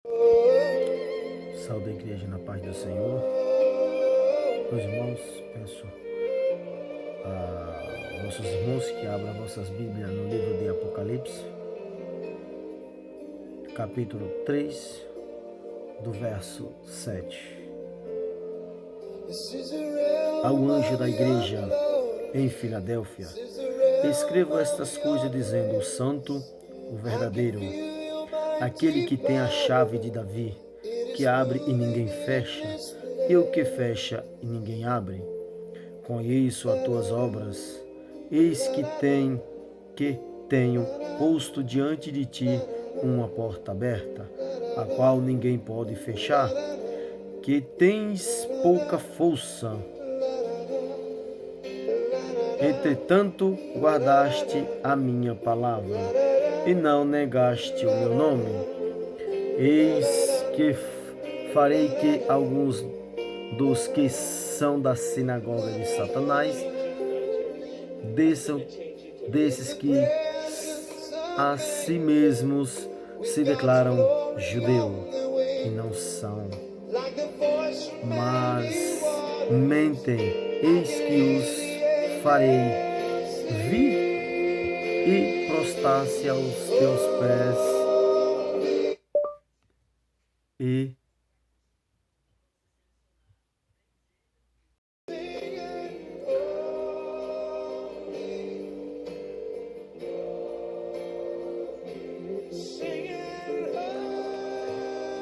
Saúde a igreja na paz do Senhor. Meus irmãos, peço a nossos irmãos que abram vossas Bíblias no livro de Apocalipse, capítulo 3, do verso 7. Ao anjo da igreja em Filadélfia, escrevo estas coisas dizendo: o santo, o verdadeiro, aquele que tem a chave de Davi, que abre e ninguém fecha, e o que fecha e ninguém abre. Conheço as tuas obras, eis que tenho posto diante de ti uma porta aberta, a qual ninguém pode fechar, que tens pouca força. Entretanto, guardaste a minha palavra, e não negaste o meu nome. Eis que farei que alguns dos que são da sinagoga de Satanás desses que a si mesmos se declaram judeu e não são, mas mentem. Eis que os farei vir e prostrar-se aos teus pés e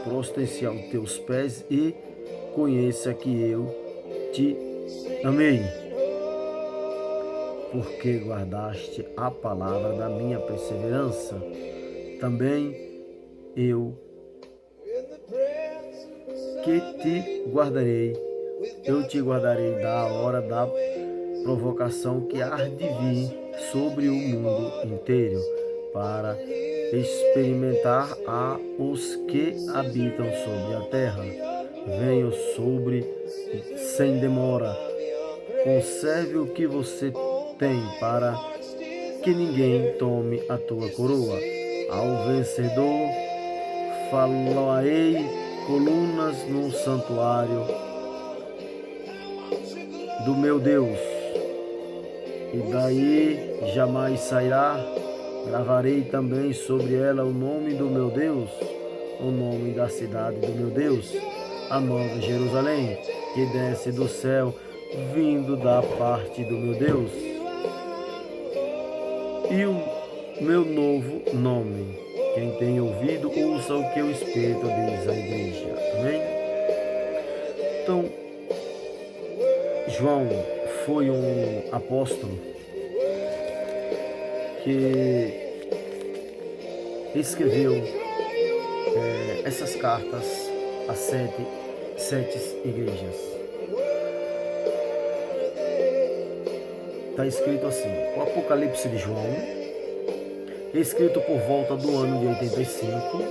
prostrem-se aos teus pés e conheça que eu te amei, porque guardaste a palavra da minha perseverança. Também eu te guardarei da hora da provocação que há de vir sobre o mundo inteiro, para experimentar a os que habitam sobre a terra. Venho sem demora. Conserve o que você tem, para que ninguém tome a tua coroa. Ao vencedor falarei colunas no santuário do meu Deus, e daí jamais sairá. Gravarei também sobre ela o nome do meu Deus, o nome da cidade do meu Deus, a nova Jerusalém, que desce do céu, vindo da parte do meu Deus, e o meu novo nome. Quem tem ouvido, ouça o que o Espírito diz à igreja. Amém? Então, João foi um apóstolo que escreveu essas cartas a sete igrejas. Está escrito assim: o Apocalipse de João, escrito por volta do ano de 85,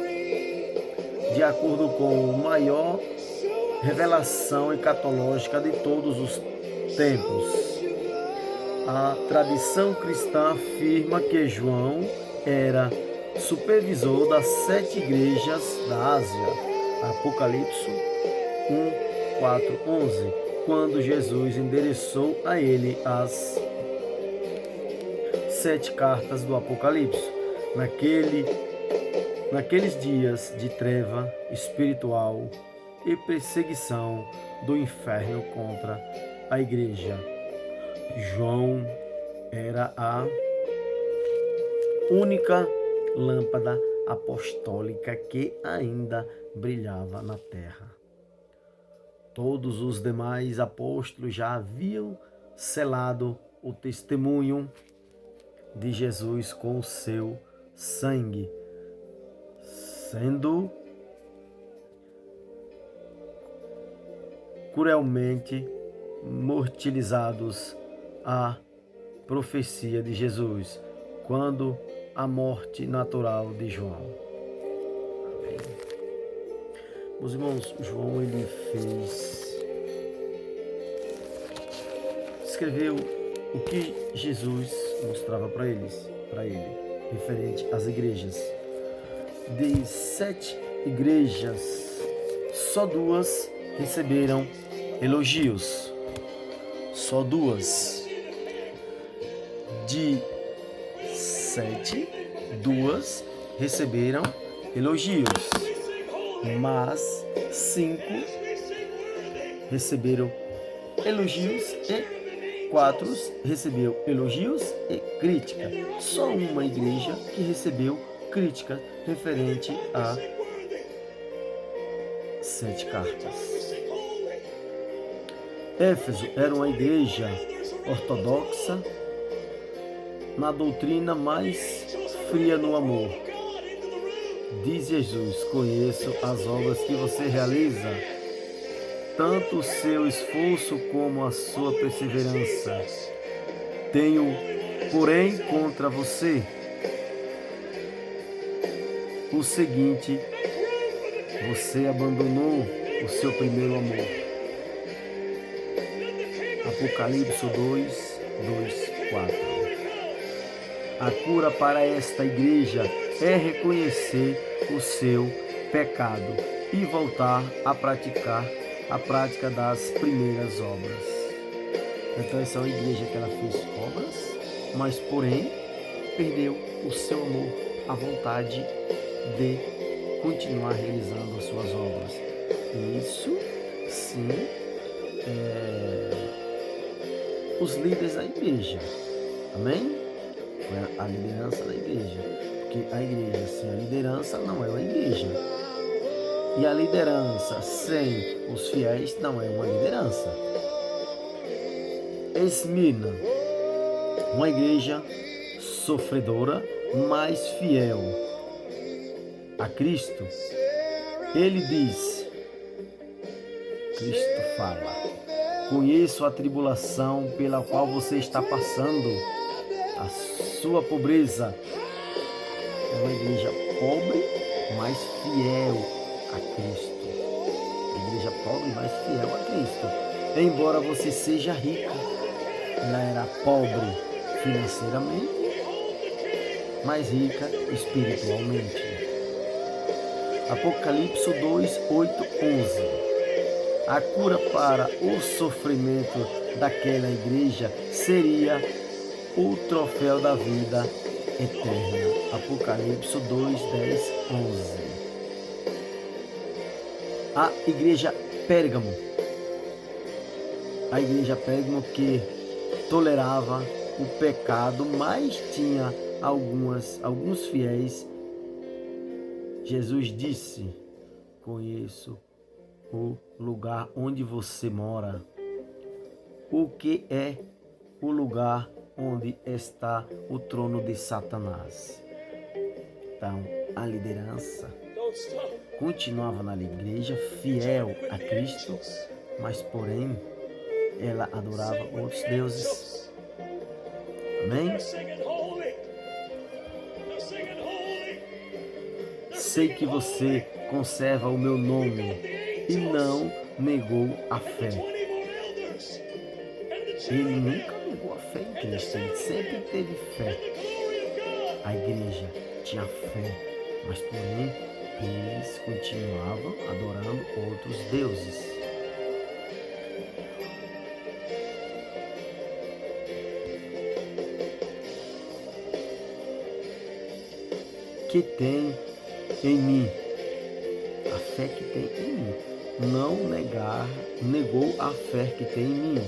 de acordo com a maior revelação escatológica de todos os tempos. A tradição cristã afirma que João era supervisor das 7 igrejas da Ásia. Apocalipse 1, 4, 11, quando Jesus endereçou a ele as 7 cartas do Apocalipse. Naqueles dias de treva espiritual e perseguição do inferno contra a igreja, João era a única lâmpada apostólica que ainda brilhava na terra. Todos os demais apóstolos já haviam selado o testemunho de Jesus com o seu sangue, sendo cruelmente mortalizados. A profecia de Jesus quando a morte natural de João. Amém. Meus irmãos, João escreveu o que Jesus mostrava para ele, referente às igrejas de 7 igrejas, só 2 receberam elogios. Só 2. De 7, 2 receberam elogios, mas 5 receberam elogios e 4 recebeu elogios e crítica. Só uma igreja que recebeu crítica referente a 7 cartas. Éfeso era uma igreja ortodoxa na doutrina, mais fria no amor. Diz Jesus: conheço as obras que você realiza, tanto o seu esforço como a sua perseverança. Tenho, porém, contra você o seguinte: você abandonou o seu primeiro amor. Apocalipse 2, 4. A cura para esta igreja é reconhecer o seu pecado e voltar a praticar a prática das primeiras obras. Então essa é uma igreja que ela fez obras, mas porém perdeu o seu amor, a vontade de continuar realizando as suas obras. Isso sim os líderes da igreja. Amém? Foi a liderança da igreja. Porque a igreja sem a liderança não é uma igreja. E a liderança sem os fiéis não é uma liderança. Esmirna, uma igreja sofredora, mas fiel a Cristo. Ele diz, Cristo fala: conheço a tribulação pela qual você está passando, a sua pobreza. É uma igreja pobre, mas fiel a Cristo. A igreja pobre, mas fiel a Cristo. Embora você seja rica, ela era pobre financeiramente, mas rica espiritualmente. Apocalipse 2, 8, 11. A cura para o sofrimento daquela igreja seria o troféu da vida eterna. Apocalipse 2, 10, 11. A igreja Pérgamo. A igreja Pérgamo que tolerava o pecado, mas tinha alguns fiéis. Jesus disse: conheço o lugar onde você mora. O que é o lugar onde está o trono de Satanás? Então, a liderança continuava na igreja, fiel a Cristo, mas porém, ela adorava outros deuses. Amém? Sei que você conserva o meu nome e não negou a fé. Ele nunca negou a fé em Cristo, ele sempre teve fé. A igreja tinha fé, mas porém eles continuavam adorando outros deuses. Que tem em mim, a fé que tem em mim, não negou a fé que tem em mim.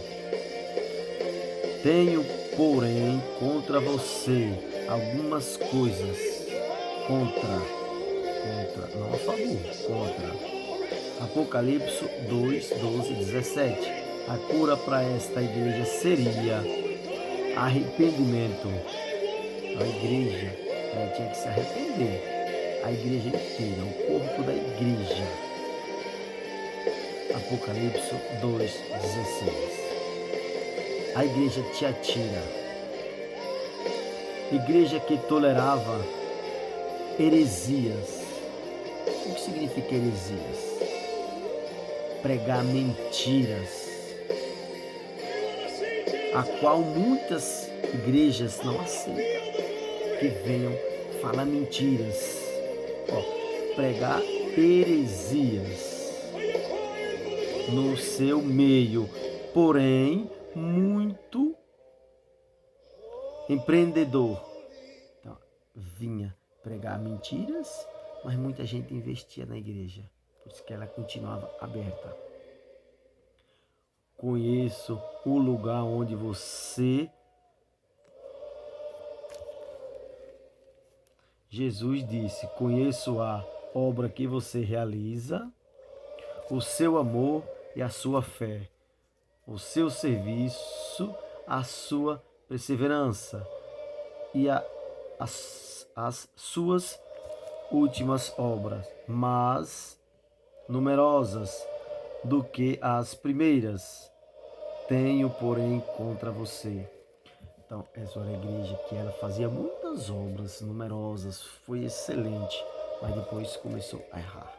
Tenho, porém, contra você algumas coisas, não a favor, contra. Apocalipse 2, 12, 17. A cura para esta igreja seria arrependimento. A igreja tinha que se arrepender. A igreja inteira, o corpo da igreja. Apocalipse 2, 16. A igreja Tiatira, igreja que tolerava heresias. O que significa heresias? Pregar mentiras, a qual muitas igrejas não aceitam, que venham falar mentiras. Pregar heresias no seu meio, porém muito empreendedor. Então, vinha pregar mentiras, mas muita gente investia na igreja, por isso que ela continuava aberta. Conheço o lugar onde você... Jesus disse, conheço a obra que você realiza, o seu amor e a sua fé, o seu serviço, a sua perseverança e as suas últimas obras, mais numerosas do que as primeiras. Tenho, porém, contra você. Então, essa era a igreja que ela fazia muitas obras numerosas, foi excelente, mas depois começou a errar.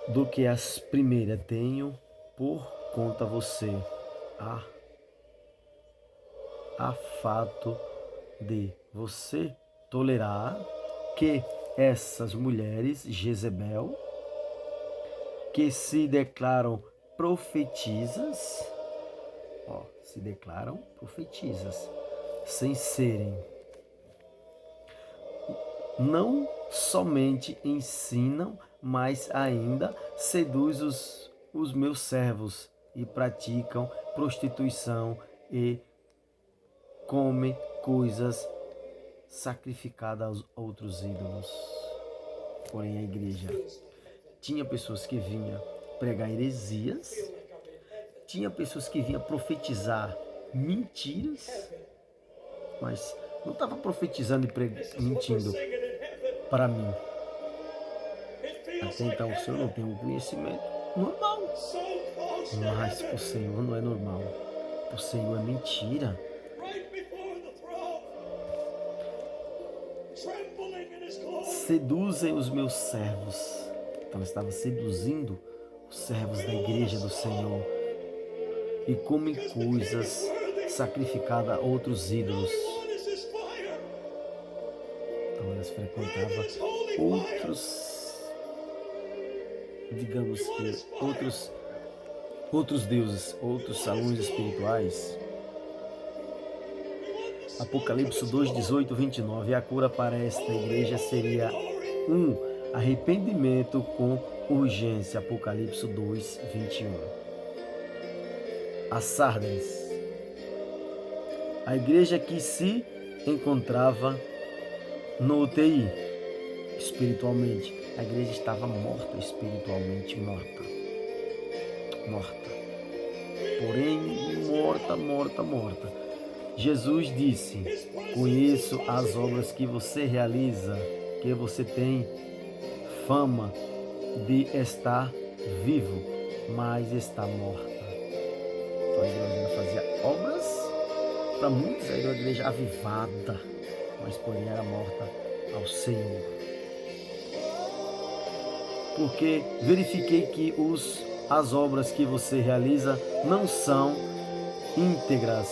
Do que as primeiras tenho por conta você. Há fato de você tolerar que essas mulheres, Jezebel, que se declaram profetisas, sem serem, não somente ensinam, mas ainda seduz os meus servos e praticam prostituição e comem coisas sacrificadas a outros ídolos. Porém, a igreja tinha pessoas que vinham pregar heresias, tinha pessoas que vinham profetizar mentiras, mas não estava profetizando e mentindo para mim. Até então o Senhor não tem um conhecimento normal, mas para o Senhor não é normal, para o Senhor é mentira. Seduzem os meus servos. Então estava seduzindo os servos da igreja do Senhor e comem coisas sacrificadas a outros ídolos. Então elas frequentavam outros deuses, outros salões espirituais. Apocalipse 2, 18, 29. A cura para esta igreja seria arrependimento com urgência. Apocalipse 2, 21. A Sardes, a igreja que se encontrava no UTI, espiritualmente. A igreja estava morta, espiritualmente morta. Porém, morta. Jesus disse, conheço as obras que você realiza, que você tem fama de estar vivo, mas está morta. Então a igreja fazia obras para muitos, era uma igreja avivada, mas porém era morta ao Senhor. Porque verifiquei que as obras que você realiza não são íntegras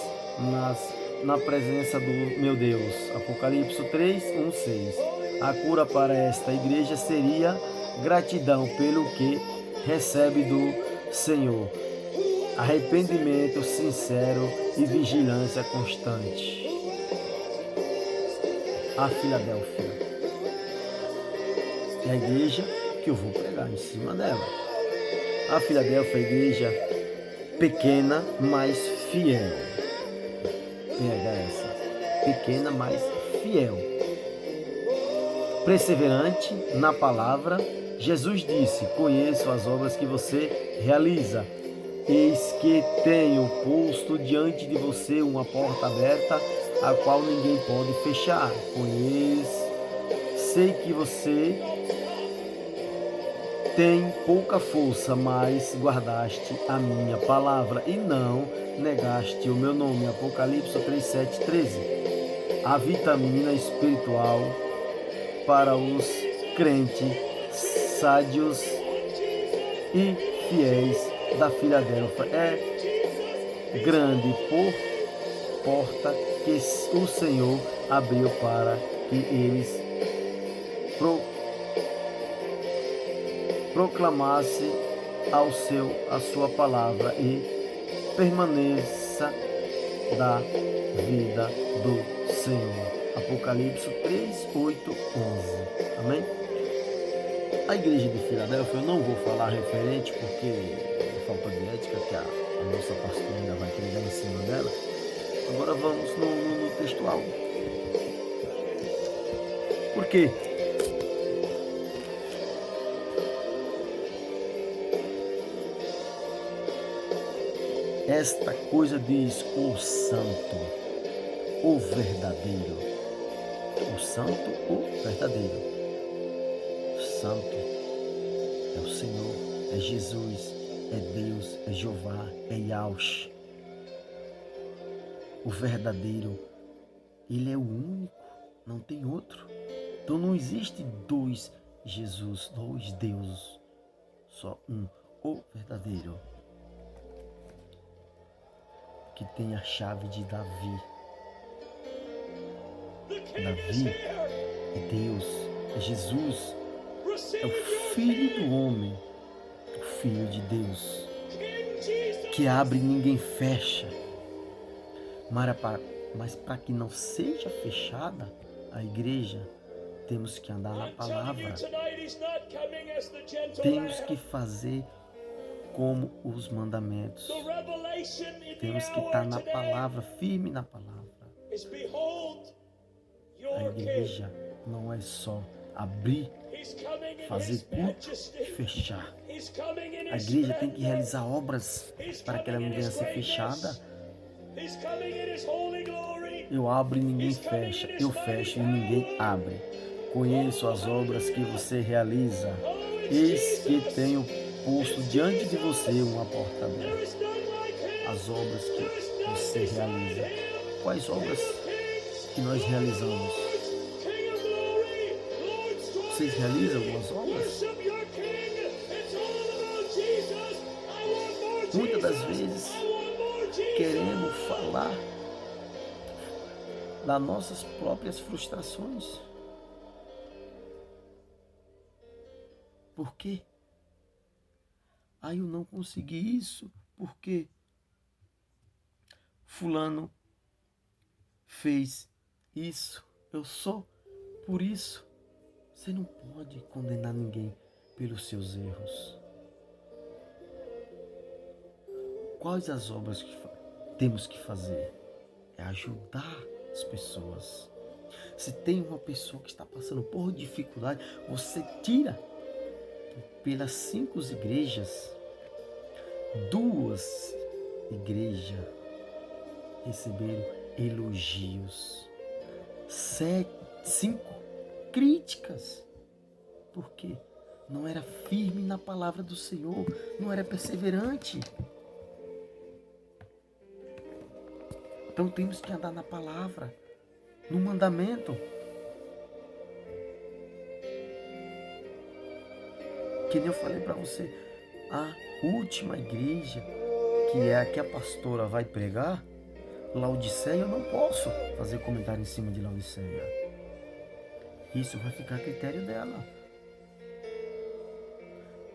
na presença do meu Deus. Apocalipse 3, 1, 6. A cura para esta igreja seria gratidão pelo que recebe do Senhor, arrependimento sincero e vigilância constante. A Filadélfia é a igreja que eu vou pregar em cima dela. A Filadélfia é a igreja pequena, mas fiel. Pega essa. Pequena, mas fiel. Perseverante na palavra. Jesus disse, conheço as obras que você realiza. Eis que tenho posto diante de você uma porta aberta, a qual ninguém pode fechar. Sei que você tem pouca força, mas guardaste a minha palavra e não negaste o meu nome. Apocalipse 3, 7, 13. A vitamina espiritual para os crentes sádios e fiéis da Filadélfia é grande porta que o Senhor abriu para que eles proclamasse a sua palavra e permaneça da vida do Senhor. Apocalipse 3, 8, 11. Amém? A igreja de Filadélfia, eu não vou falar referente porque é falta de ética, que a nossa pastora ainda vai pregar em cima dela. Agora vamos no textual. Por quê? Esta coisa diz o santo, o verdadeiro. O santo, o verdadeiro. O santo é o Senhor, é Jesus, é Deus, é Jeová, é Yahweh. O verdadeiro, ele é o único, não tem outro. Então não existe dois Jesus, dois deuses, só um, o verdadeiro, que tem a chave de Davi. Davi é Deus, é Jesus, é o Filho do homem, o Filho de Deus, que abre e ninguém fecha. Mas para que não seja fechada a igreja, temos que andar na palavra. Temos que fazer como os mandamentos. Temos que estar na palavra, firme na palavra. A igreja não é só abrir, fazer culto e fechar. A igreja tem que realizar obras para que ela não venha a ser fechada. Eu abro e ninguém fecha, eu fecho e ninguém abre. Conheço as obras que você realiza. Eis que tenho posto diante de você uma porta aberta. As obras que você realiza. Quais obras que nós realizamos? Vocês realizam algumas obras? Muitas das vezes queremos falar das nossas próprias frustrações. Por quê? Eu não consegui isso porque fulano fez isso. Eu sou por isso. Você não pode condenar ninguém pelos seus erros. Quais as obras que temos que fazer? É ajudar as pessoas. Se tem uma pessoa que está passando por dificuldade, você tira. Pelas 5 igrejas, 2 igrejas receberam elogios, 5 críticas. Por quê? Não era firme na palavra do Senhor, não era perseverante. Então temos que andar na palavra, no mandamento. Que nem eu falei para você, a última igreja, que é a que a pastora vai pregar, Laodiceia, eu não posso fazer comentário em cima de Laodiceia. Isso vai ficar a critério dela.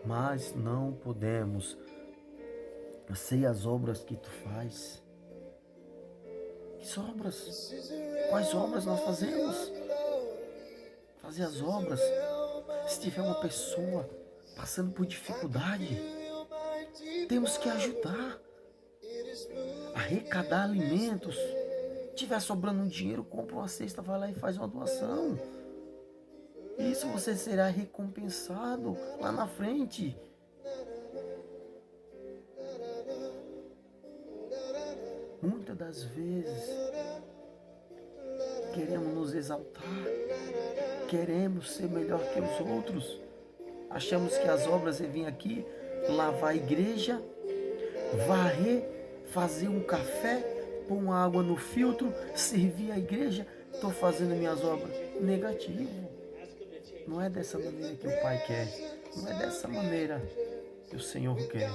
Mas não podemos. Eu sei as obras que tu faz. Que obras? Quais obras nós fazemos? Fazer as obras. Se tiver uma pessoa passando por dificuldade, temos que ajudar, arrecadar alimentos. Se tiver sobrando um dinheiro, compra uma cesta, vai lá e faz uma doação. Isso você será recompensado lá na frente. Muitas das vezes queremos nos exaltar, queremos ser melhor que os outros. Achamos que as obras é vir aqui, lavar a igreja, varrer, fazer um café, pôr uma água no filtro, servir a igreja. Estou fazendo minhas obras. Negativo. Não é dessa maneira que o Pai quer. Não é dessa maneira que o Senhor quer.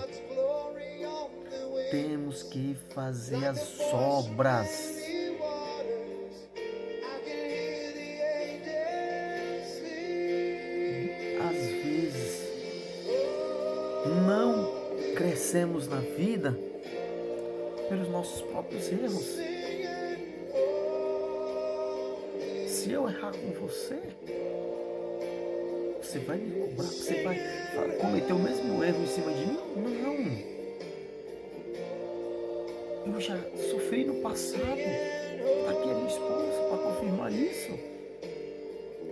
Temos que fazer as obras. Às vezes, não crescemos na vida pelos nossos próprios erros. Se eu errar com você, você vai me cobrar, você vai cometer o mesmo erro em cima de mim? Não. Eu já sofri no passado. Está aqui a minha esposa para confirmar isso.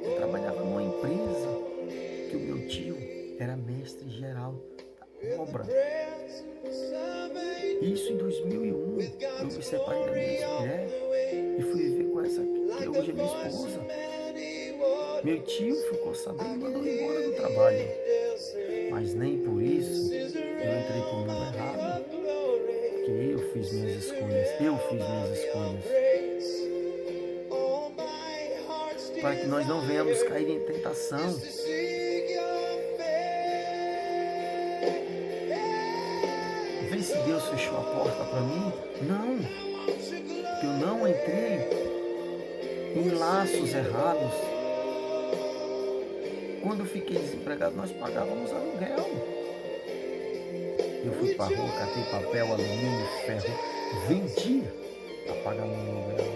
Eu trabalhava numa empresa que o meu tio era mestre geral da obra. Isso em 2001. Eu me separei da minha ex-mulher e fui viver com essa que hoje é minha esposa. Meu tio ficou sabendo e mandou embora do trabalho. Mas nem por isso eu entrei para o mundo errado. Porque eu fiz minhas escolhas. Para que nós não venhamos cair em tentação. Vê se Deus fechou a porta para mim. Não. Porque eu não entrei em laços errados. Quando eu fiquei desempregado, nós pagávamos aluguel. Eu fui para a rua, catei papel, alumínio, ferro, vendia para pagar meu aluguel.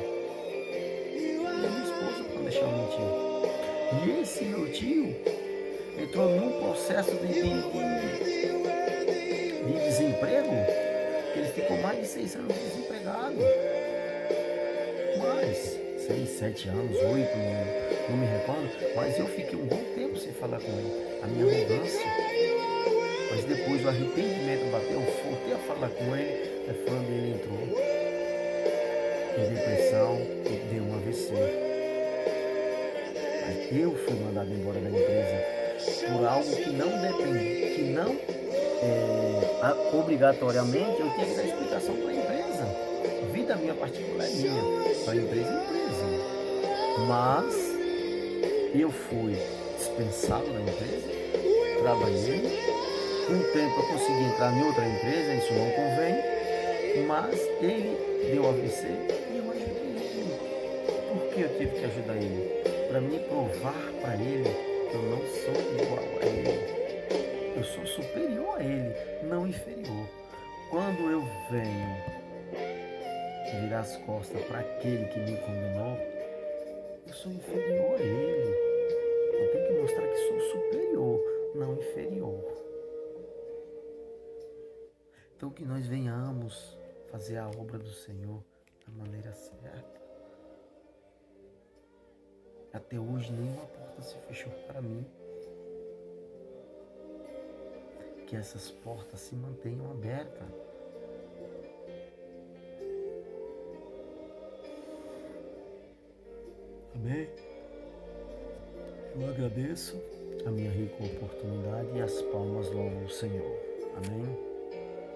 E a minha esposa, para deixar eu mentir. E esse meu tio entrou num processo de desemprego, que ele ficou mais de 6 anos desempregado. Mais 6, 7 anos, 8, não me recordo, mas eu fiquei um bom tempo sem falar com ele. A minha arrogância. Mas depois o arrependimento bateu, eu voltei a falar com ele, foi onde ele entrou em depressão e deu um AVC. Mas eu fui mandado embora da empresa por algo que não depende, que não obrigatoriamente eu tinha que dar explicação para a empresa. Vida minha particular é minha, para a empresa é empresa. Mas eu fui dispensado da empresa, trabalhei. Um tempo eu consegui entrar em outra empresa, isso não convém, mas ele deu AVC e eu ajudei ele. Por que eu tive que ajudar ele? Para me provar para ele que eu não sou igual a ele. Eu sou superior a ele, não inferior. Quando eu venho virar as costas para aquele que me condenou, eu sou inferior a ele. Eu tenho que mostrar que sou superior, não inferior. Então que nós venhamos fazer a obra do Senhor da maneira certa. Até hoje nenhuma porta se fechou para mim. Que essas portas se mantenham abertas. Amém? Eu agradeço a minha rica oportunidade e as palmas louvam o Senhor. Amém?